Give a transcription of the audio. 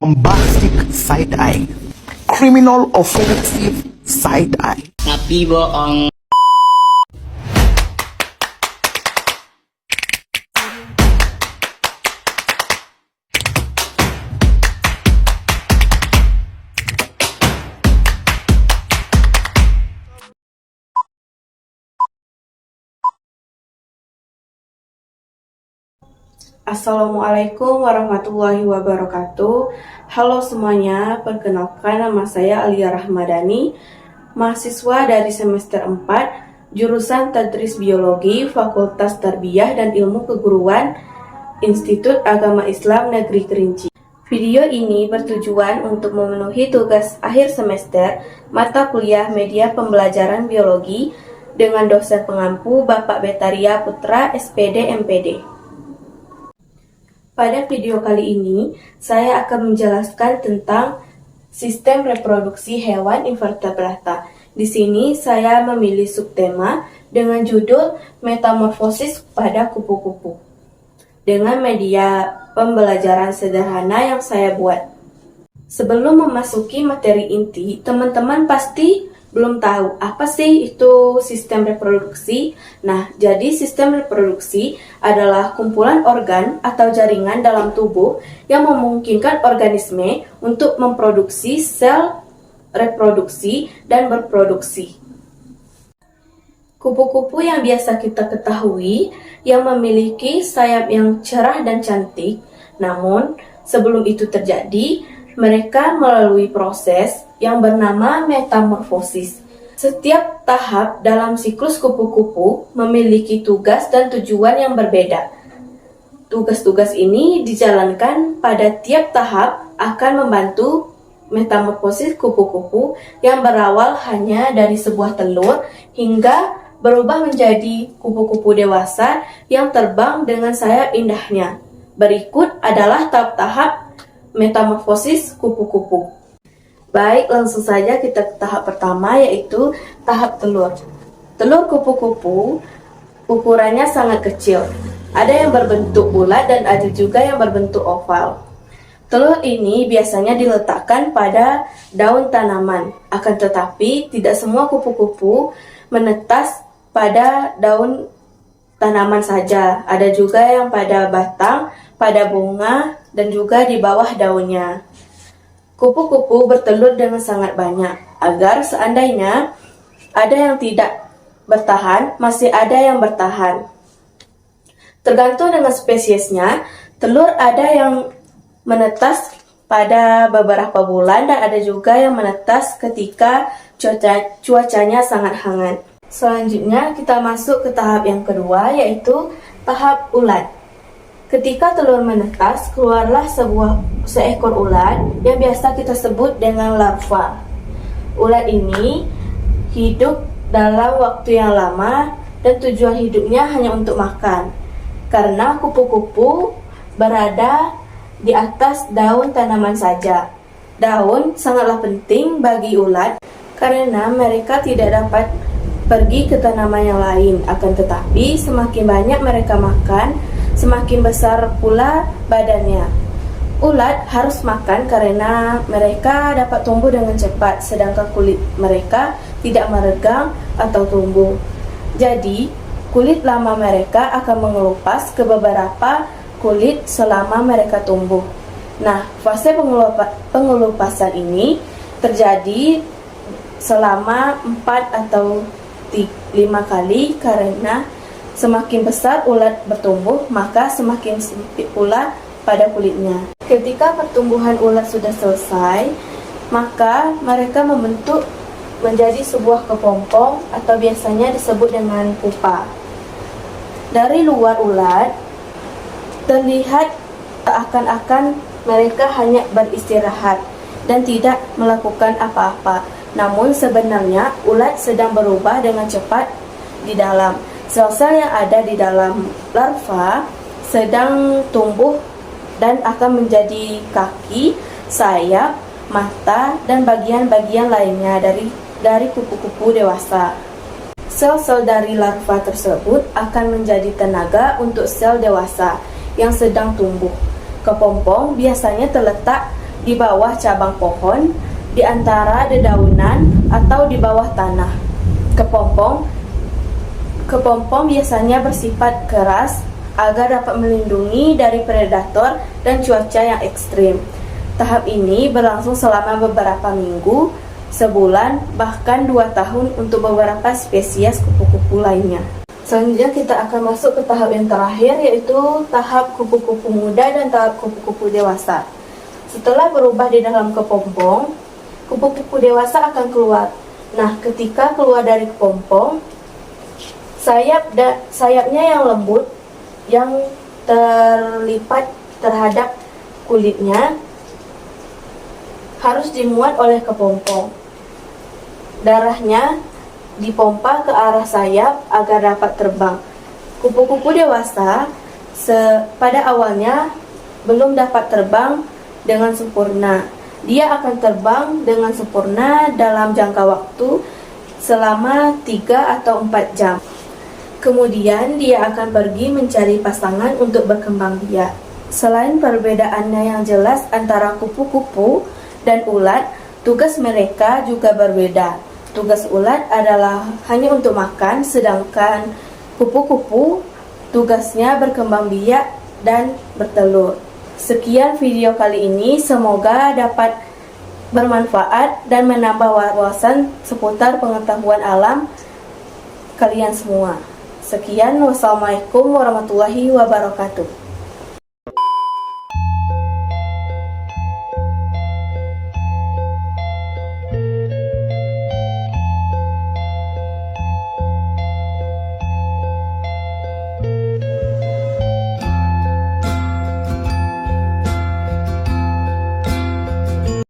bombastic side eye, criminal offensive side eye. Tapi bohong. Assalamualaikum warahmatullahi wabarakatuh. Halo semuanya, perkenalkan nama saya Alia Rahmadani, mahasiswa dari semester 4, jurusan Tadris Biologi, Fakultas Tarbiyah dan Ilmu Keguruan, Institut Agama Islam Negeri Kerinci. Video ini bertujuan untuk memenuhi tugas akhir semester mata kuliah media pembelajaran biologi dengan dosen pengampu Bapak Betaria Putra, SPD MPD. Pada video kali ini, saya akan menjelaskan tentang sistem reproduksi hewan invertebrata. Di sini saya memilih subtema dengan judul Metamorfosis pada kupu-kupu dengan media pembelajaran sederhana yang saya buat. Sebelum memasuki materi inti, teman-teman pasti belum tahu apa sih itu sistem reproduksi. Nah, jadi sistem reproduksi adalah kumpulan organ atau jaringan dalam tubuh yang memungkinkan organisme untuk memproduksi sel reproduksi dan berproduksi. Kupu-kupu yang biasa kita ketahui yang memiliki sayap yang cerah dan cantik, namun sebelum itu terjadi, mereka melalui proses yang bernama metamorfosis. Setiap tahap dalam siklus kupu-kupu memiliki tugas dan tujuan yang berbeda. Tugas-tugas ini dijalankan pada tiap tahap akan membantu metamorfosis kupu-kupu yang berawal hanya dari sebuah telur hingga berubah menjadi kupu-kupu dewasa yang terbang dengan sayap indahnya. Berikut adalah tahap-tahap metamorfosis kupu-kupu. Baik, langsung saja kita ke tahap pertama, yaitu tahap telur. Telur kupu-kupu ukurannya sangat kecil. Ada yang berbentuk bulat dan ada juga yang berbentuk oval. Telur ini biasanya diletakkan pada daun tanaman. Akan tetapi, tidak semua kupu-kupu menetas pada daun tanaman saja. Ada juga yang pada batang, pada bunga, dan juga di bawah daunnya. Kupu-kupu bertelur dengan sangat banyak, agar seandainya ada yang tidak bertahan, masih ada yang bertahan. Tergantung dengan spesiesnya, telur ada yang menetas pada beberapa bulan dan ada juga yang menetas ketika cuacanya sangat hangat. Selanjutnya kita masuk ke tahap yang kedua, yaitu tahap ulat. Ketika telur menetas, keluarlah seekor ulat yang biasa kita sebut dengan larva. Ulat ini hidup dalam waktu yang lama dan tujuan hidupnya hanya untuk makan. Karena kupu-kupu berada di atas daun tanaman saja. Daun sangatlah penting bagi ulat karena mereka tidak dapat pergi ke tanaman yang lain. Akan tetapi semakin banyak mereka makan, semakin besar pula badannya. Ulat harus makan karena mereka dapat tumbuh dengan cepat, sedangkan kulit mereka tidak meregang atau tumbuh. Jadi, kulit lama mereka akan mengelupas ke beberapa kulit selama mereka tumbuh. Nah, fase pengelupasan ini terjadi selama 4 atau 5 kali karena semakin besar ulat bertumbuh, maka semakin sempit pula pada kulitnya. Ketika pertumbuhan ulat sudah selesai, maka mereka membentuk menjadi sebuah kepompong atau biasanya disebut dengan pupa. Dari luar ulat, terlihat seakan-akan mereka hanya beristirahat dan tidak melakukan apa-apa. Namun sebenarnya ulat sedang berubah dengan cepat di dalam. Sel-sel yang ada di dalam larva sedang tumbuh dan akan menjadi kaki, sayap, mata, dan bagian-bagian lainnya dari kupu-kupu dewasa. Sel-sel dari larva tersebut akan menjadi tenaga untuk sel dewasa yang sedang tumbuh. Kepompong biasanya terletak di bawah cabang pohon, di antara dedaunan, atau di bawah tanah. Kepompong biasanya bersifat keras agar dapat melindungi dari predator dan cuaca yang ekstrim. Tahap ini berlangsung selama beberapa minggu, sebulan, bahkan 2 tahun untuk beberapa spesies kupu-kupu lainnya. Selanjutnya kita akan masuk ke tahap yang terakhir, yaitu tahap kupu-kupu muda dan tahap kupu-kupu dewasa. Setelah berubah di dalam kepompong, kupu-kupu dewasa akan keluar. Nah, ketika keluar dari kepompong, sayapnya yang lembut, yang terlipat terhadap kulitnya, harus dimuat oleh kepompong. Darahnya dipompa ke arah sayap agar dapat terbang. Kupu-kupu dewasa pada awalnya belum dapat terbang dengan sempurna. Dia akan terbang dengan sempurna dalam jangka waktu selama 3 atau 4 jam. Kemudian dia akan pergi mencari pasangan untuk berkembang biak. Selain perbedaannya yang jelas antara kupu-kupu dan ulat, tugas mereka juga berbeda. Tugas ulat adalah hanya untuk makan, sedangkan kupu-kupu tugasnya berkembang biak dan bertelur. Sekian video kali ini, semoga dapat bermanfaat dan menambah wawasan seputar pengetahuan alam kalian semua. Sekian, wassalamualaikum warahmatullahi wabarakatuh.